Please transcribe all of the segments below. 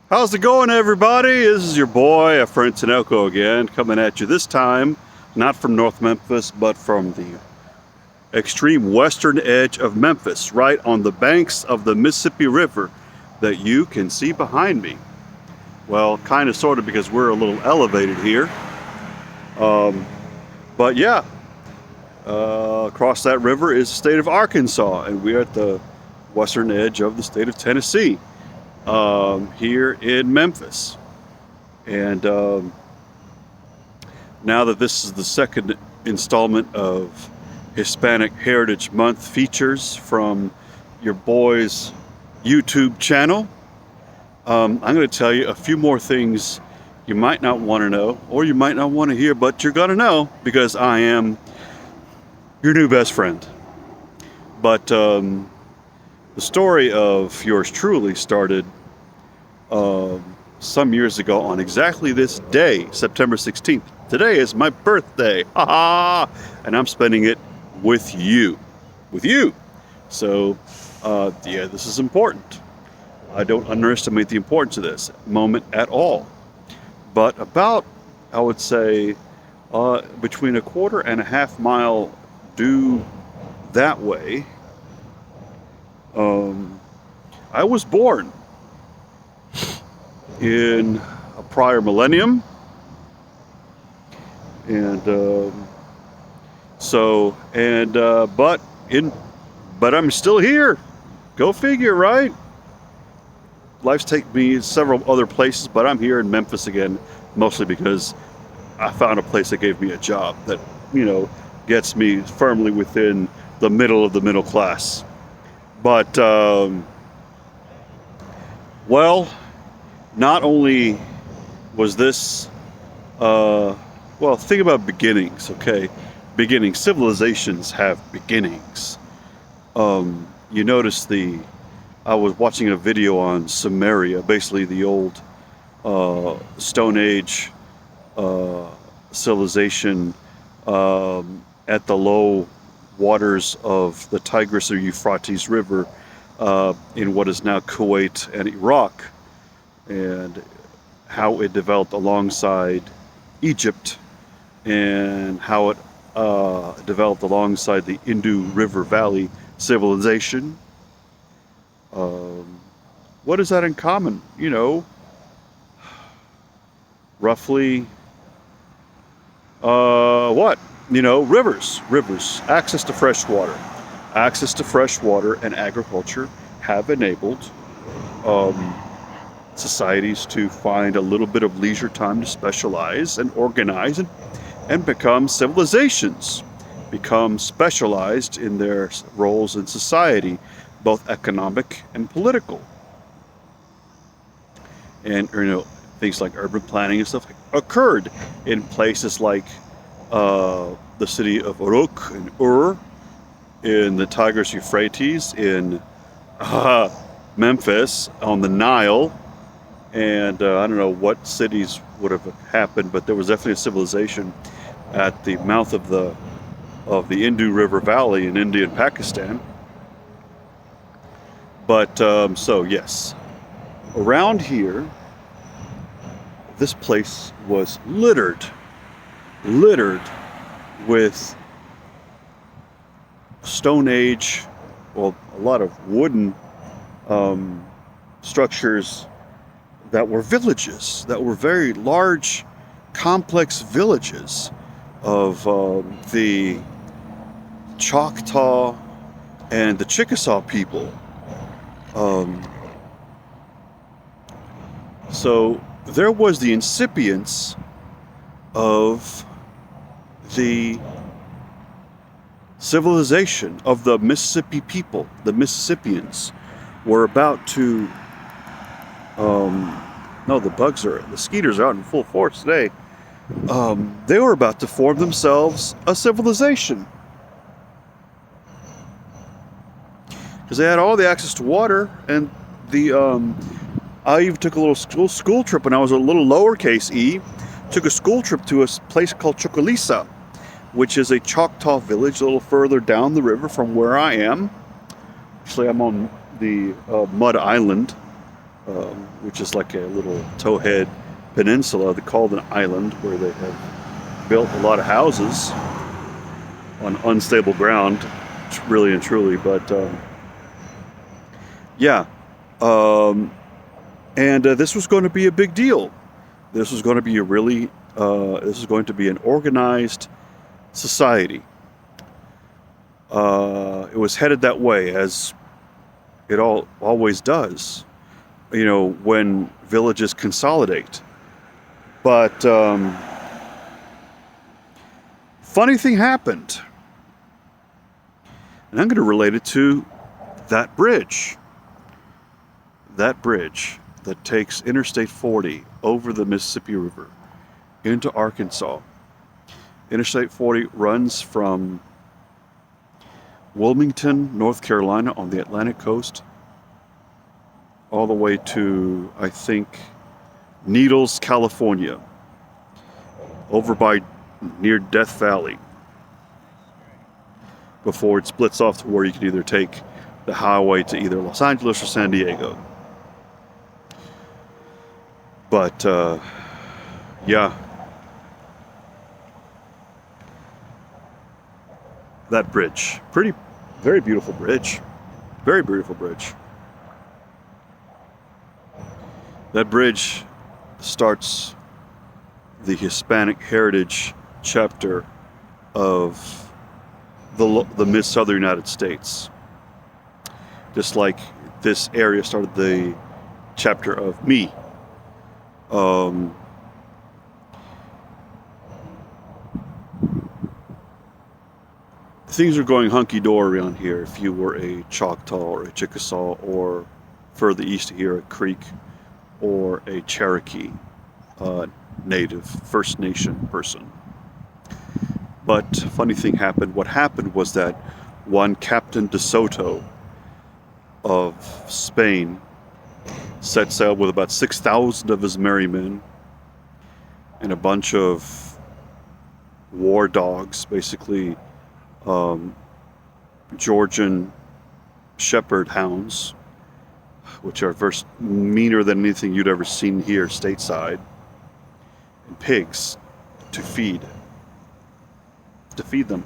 How's it going, everybody? This is your boy, Francinelco again, coming at you this time, not from North Memphis, but from the extreme western edge of Memphis, right on the banks of the Mississippi River that you can see behind me. Well, kind of, sort of, because we're a little elevated here. But yeah, across that river is the state of Arkansas, and we're at the western edge of the state of Tennessee. Here in Memphis. And now that this is the second installment of Hispanic Heritage Month features from your boy's YouTube channel, I'm going to tell you a few more things you might not want to know, or you might not want to hear, but you're going to know because I am your new best friend. But the story of yours truly started some years ago on exactly this day, September 16th. Today is my birthday, and I'm spending it with you. So, yeah, this is important. I don't underestimate the importance of this moment at all. But about, I would say, between a quarter and a half mile due that way, I was born in a prior millennium, and but I'm still here. Go figure, right? Life's taken me several other places, but I'm here in Memphis again, mostly because I found a place that gave me a job that, gets me firmly within the middle of the middle class. But well, not only was this, think about beginnings, okay? Beginnings. Civilizations have beginnings. You notice I was watching a video on Sumeria, basically the old Stone Age civilization at the low waters of the Tigris or Euphrates River in what is now Kuwait and Iraq, and how it developed alongside Egypt, and how it developed alongside the Indus River Valley civilization. What is that in common? Roughly, rivers, access to fresh water and agriculture have enabled societies to find a little bit of leisure time to specialize and organize and become civilizations, become specialized in their roles in society, both economic and political. And things like urban planning and stuff occurred in places like the city of Uruk and Ur, in the Tigris Euphrates, in Memphis on the Nile, and I don't know what cities would have happened, but there was definitely a civilization at the mouth of the Indus River Valley in India and Pakistan. But so yes, around here, this place was littered with Stone Age, a lot of wooden structures that were villages, that were very large, complex villages of the Choctaw and the Chickasaw people. So there was the incipience of the civilization of the Mississippi people. The Mississippians were about to, the skeeters are out in full force today. They were about to form themselves a civilization, because they had all the access to water, and I even took a little school trip when I was a little lowercase e. Took a school trip to a place called Chocolisa, which is a Choctaw village a little further down the river from where I am. Actually, I'm on the Mud Island, which is like a little towhead peninsula. They call it an island, where they have built a lot of houses on unstable ground, really and truly. But yeah, and this was going to be a big deal. This was going to be a really, this was going to be an organized society. It was headed that way, as it always does, you know, when villages consolidate. But funny thing happened, and I'm going to relate it to that bridge that takes Interstate 40 over the Mississippi River into Arkansas. Interstate 40 runs from Wilmington, North Carolina on the Atlantic coast, all the way to, I think, Needles, California, over by near Death Valley, before it splits off to where you can either take the highway to either Los Angeles or San Diego. But yeah, that bridge, very beautiful bridge, very beautiful bridge. That bridge starts the Hispanic heritage chapter of the mid-southern United States. Just like this area started the chapter of me. Things are going hunky-dory around here if you were a Choctaw or a Chickasaw, or further east here, a Creek or a Cherokee native, First Nation person. But funny thing happened. What happened was that one Captain Desoto of Spain set sail with about 6,000 of his merry men and a bunch of war dogs, basically Georgian shepherd hounds, which are meaner than anything you'd ever seen here stateside, and pigs to feed them.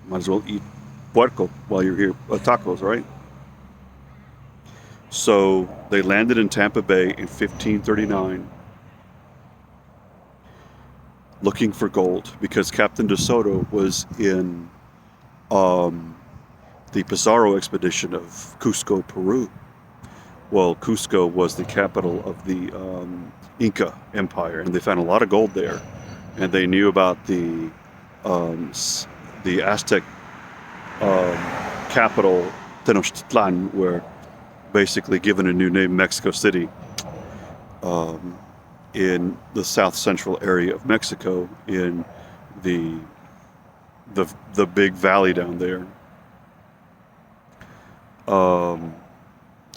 Might as well eat puerco while you're here, tacos, right? So they landed in Tampa Bay in 1539, looking for gold, because Captain Desoto was in the Pizarro expedition of Cusco, Peru. Well, Cusco was the capital of the Inca Empire, and they found a lot of gold there. And they knew about the Aztec capital, Tenochtitlan, where basically given a new name, Mexico City, in the south central area of Mexico, in the big valley down there. So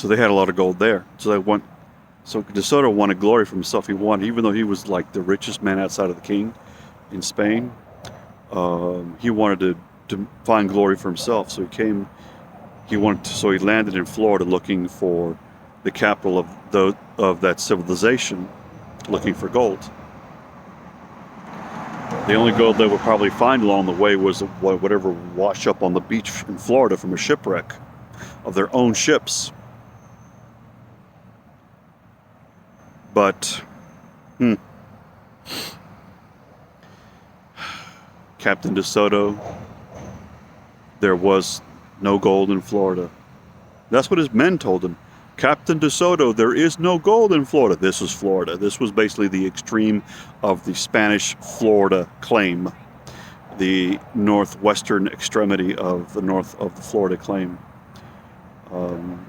they had a lot of gold there. So DeSoto wanted glory for himself. Even though he was like the richest man outside of the king in Spain, he wanted to find glory for himself. So he landed in Florida looking for the capital of that civilization, looking for gold. The only gold they would probably find along the way was whatever washed up on the beach in Florida from a shipwreck of their own ships. But Captain DeSoto, there was no gold in Florida. That's what his men told him. Captain DeSoto, there is no gold in Florida. This was Florida. This was basically the extreme of the Spanish Florida claim, the northwestern extremity of the north of the Florida claim from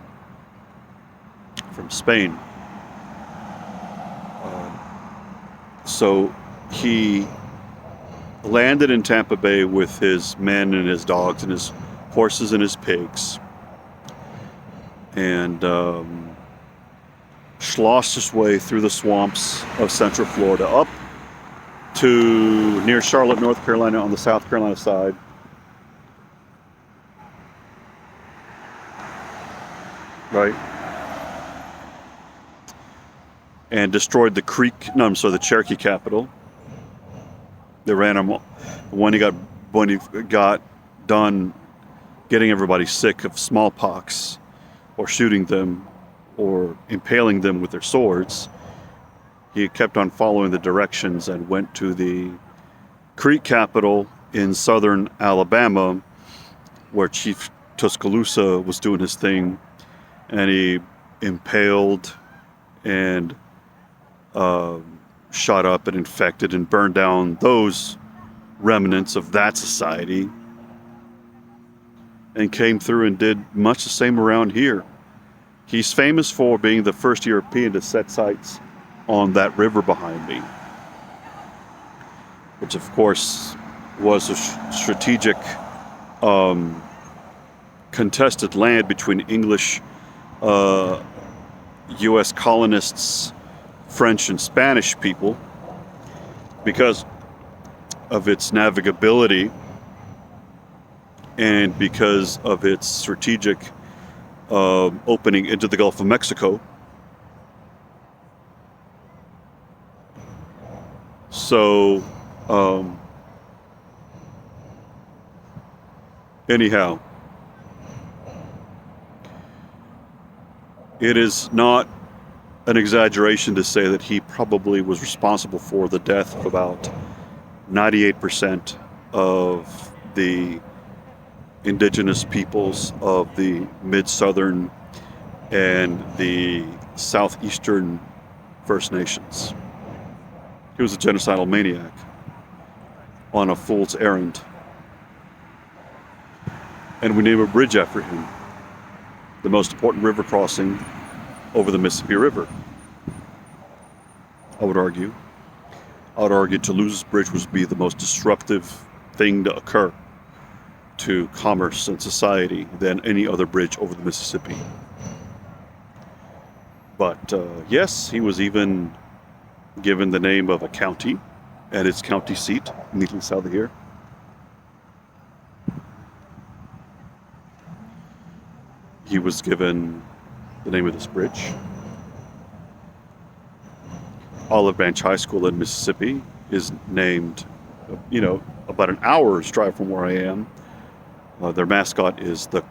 Spain. So he landed in Tampa Bay with his men and his dogs and his horses and his pigs, and sloshed his way through the swamps of Central Florida up to near Charlotte, North Carolina on the South Carolina side. Right? and destroyed the Cherokee Capital. They ran him when he got done getting everybody sick of smallpox, or shooting them, or impaling them with their swords. He kept on following the directions and went to the Creek Capital in southern Alabama, where Chief Tuscaloosa was doing his thing, and he impaled and shot up and infected and burned down those remnants of that society, and came through and did much the same around here. He's famous for being the first European to set sights on that river behind me, which of course was a strategic contested land between English, U.S. colonists, French and Spanish people, because of its navigability and because of its strategic opening into the Gulf of Mexico. So, anyhow, it is not an exaggeration to say that he probably was responsible for the death of about 98% of the indigenous peoples of the mid-southern and the southeastern First Nations. He was a genocidal maniac on a fool's errand. And we name a bridge after him, the most important river crossing over the Mississippi River. I would argue Toulouse's bridge would be the most disruptive thing to occur to commerce and society than any other bridge over the Mississippi. But yes, he was even given the name of a county and its county seat, immediately south of here. He was given the name of this bridge. Olive Branch High School in Mississippi is named, about an hour's drive from where I am. Their mascot is the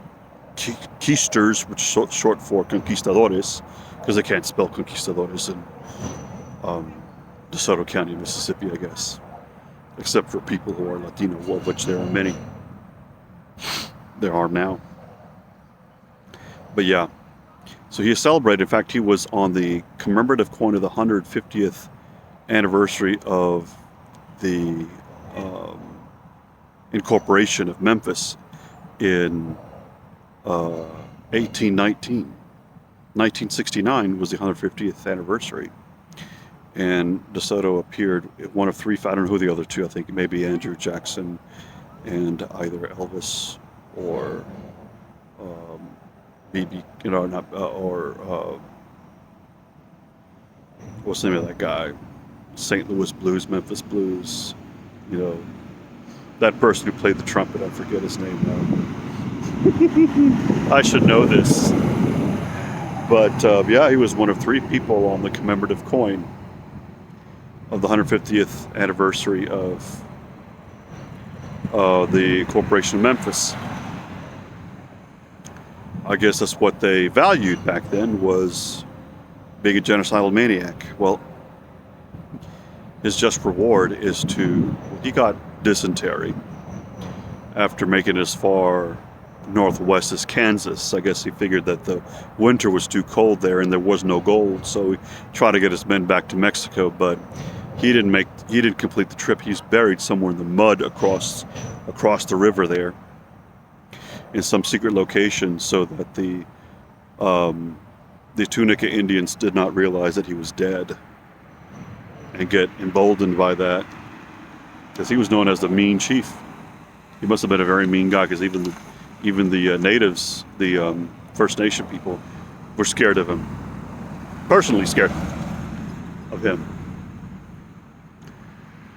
Keisters, which is short for Conquistadores, because they can't spell Conquistadores in DeSoto County, Mississippi, I guess. Except for people who are Latino, of which there are many. There are now. But yeah, so he is celebrated. In fact, he was on the commemorative coin of the 150th anniversary of the incorporation of Memphis in 1819. 1969 was the 150th anniversary. And DeSoto appeared one of three, I don't know who the other two, I think maybe Andrew Jackson and either Elvis or what's the name of that guy? St. Louis Blues, Memphis Blues, that person who played the trumpet, I forget his name now. I should know this. But yeah, he was one of three people on the commemorative coin of the 150th anniversary of the Corporation of Memphis. I guess that's what they valued back then, was being a genocidal maniac. Well, his just reward is he got dysentery after making it as far northwest as Kansas. I guess he figured that the winter was too cold there and there was no gold, so he tried to get his men back to Mexico, but he didn't complete the trip. He's buried somewhere in the mud across the river there in some secret location, so that the Tunica Indians did not realize that he was dead and get emboldened by that, because he was known as the mean chief. He must have been a very mean guy, because even the natives, the First Nation people, were scared of him. Personally scared of him.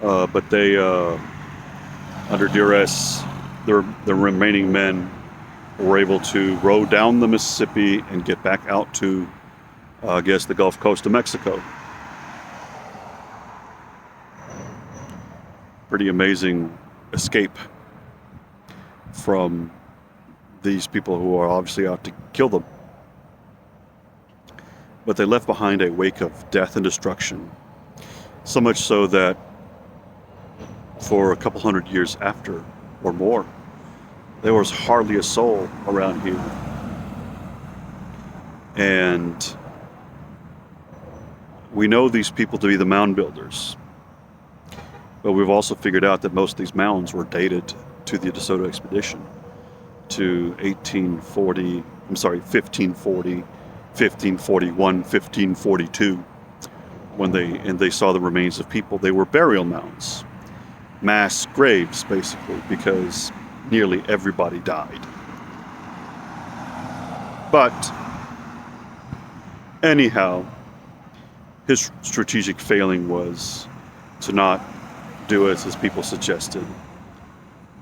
But they, under duress, the remaining men were able to row down the Mississippi and get back out to, I guess, the Gulf Coast of Mexico. Pretty amazing escape from these people who are obviously out to kill them. But they left behind a wake of death and destruction. So much so that for a couple hundred years after or more, there was hardly a soul around here. And we know these people to be the mound builders. But we've also figured out that most of these mounds were dated to the DeSoto expedition to 1540, 1541, 1542, when they saw the remains of people. They were burial mounds, mass graves, basically, because nearly everybody died. But anyhow, his strategic failing was to not do as his people suggested,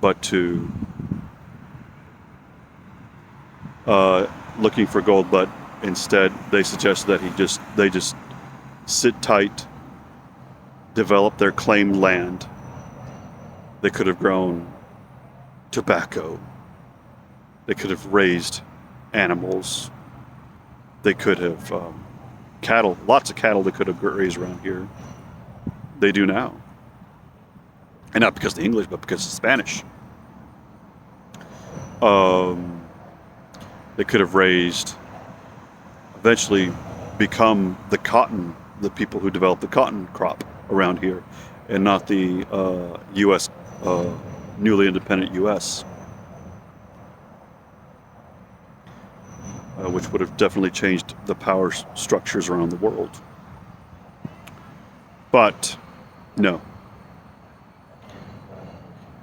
but to looking for gold. But instead, they suggested that they just sit tight, develop their claimed land. They could have grown tobacco. They could have raised animals. They could have cattle, lots of cattle they could have raised around here. They do now. And not because of the English, but because of Spanish. They could have raised, eventually become the people who developed the cotton crop around here, and not the U.S., newly independent U.S., which would have definitely changed the power structures around the world. But no.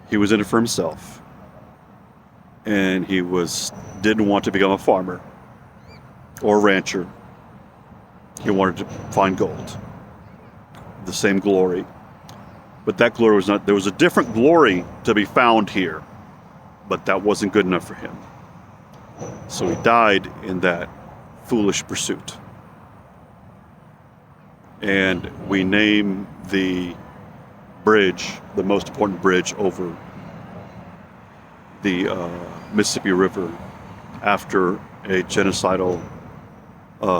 He was in it for himself, and he didn't want to become a farmer or a rancher. He wanted to find gold, the same glory. But that glory was not, there was a different glory to be found here, but that wasn't good enough for him. So he died in that foolish pursuit. And we name the bridge, the most important bridge over the Mississippi River, after a genocidal,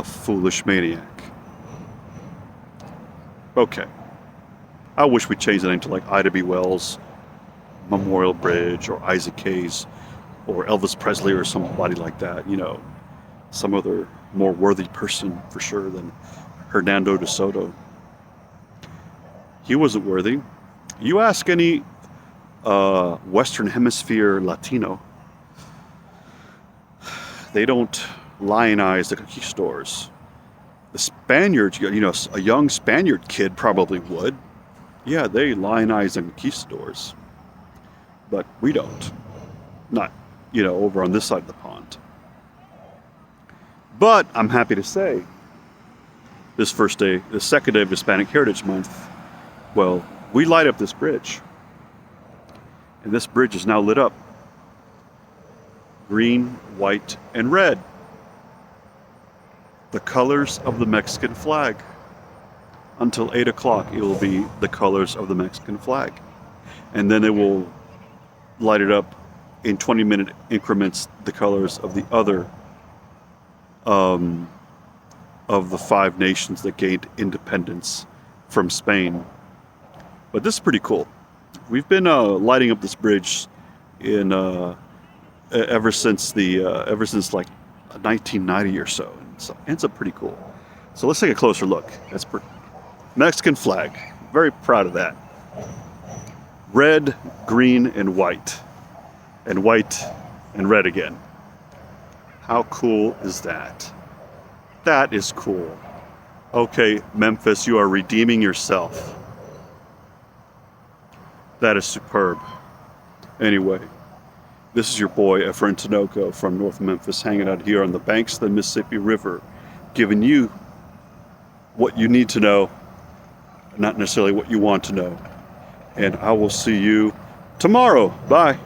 foolish maniac. Okay. I wish we'd change the name to like Ida B. Wells Memorial Bridge, or Isaac Hayes, or Elvis Presley, or somebody like that, you know, some other more worthy person for sure than Hernando DeSoto. He wasn't worthy. You ask any Western Hemisphere Latino, they don't lionize the conquistadors. The Spaniards, you know, a young Spaniard kid probably would. Yeah, they lionize the conquistadors. But we don't. Not, you know, over on this side of the pond. But I'm happy to say, this first day, the second day of Hispanic Heritage Month, well, we light up this bridge. And this bridge is now lit up. Green, white, and red. The colors of the Mexican flag. Until 8 o'clock, it will be the colors of the Mexican flag. And then it will light it up in 20-minute increments, the colors of the other of the 5 nations that gained independence from Spain. But this is pretty cool. We've been lighting up this bridge in ever since like 1990 or so. And so it's pretty cool. So let's take a closer look. That's Mexican flag. Very proud of that. Red, green, and white. And white and red again. How cool is that? That is cool. Okay, Memphis, you are redeeming yourself. That is superb. Anyway, this is your boy, Efren Tinoco from North Memphis, hanging out here on the banks of the Mississippi River, giving you what you need to know, not necessarily what you want to know. And I will see you tomorrow. Bye.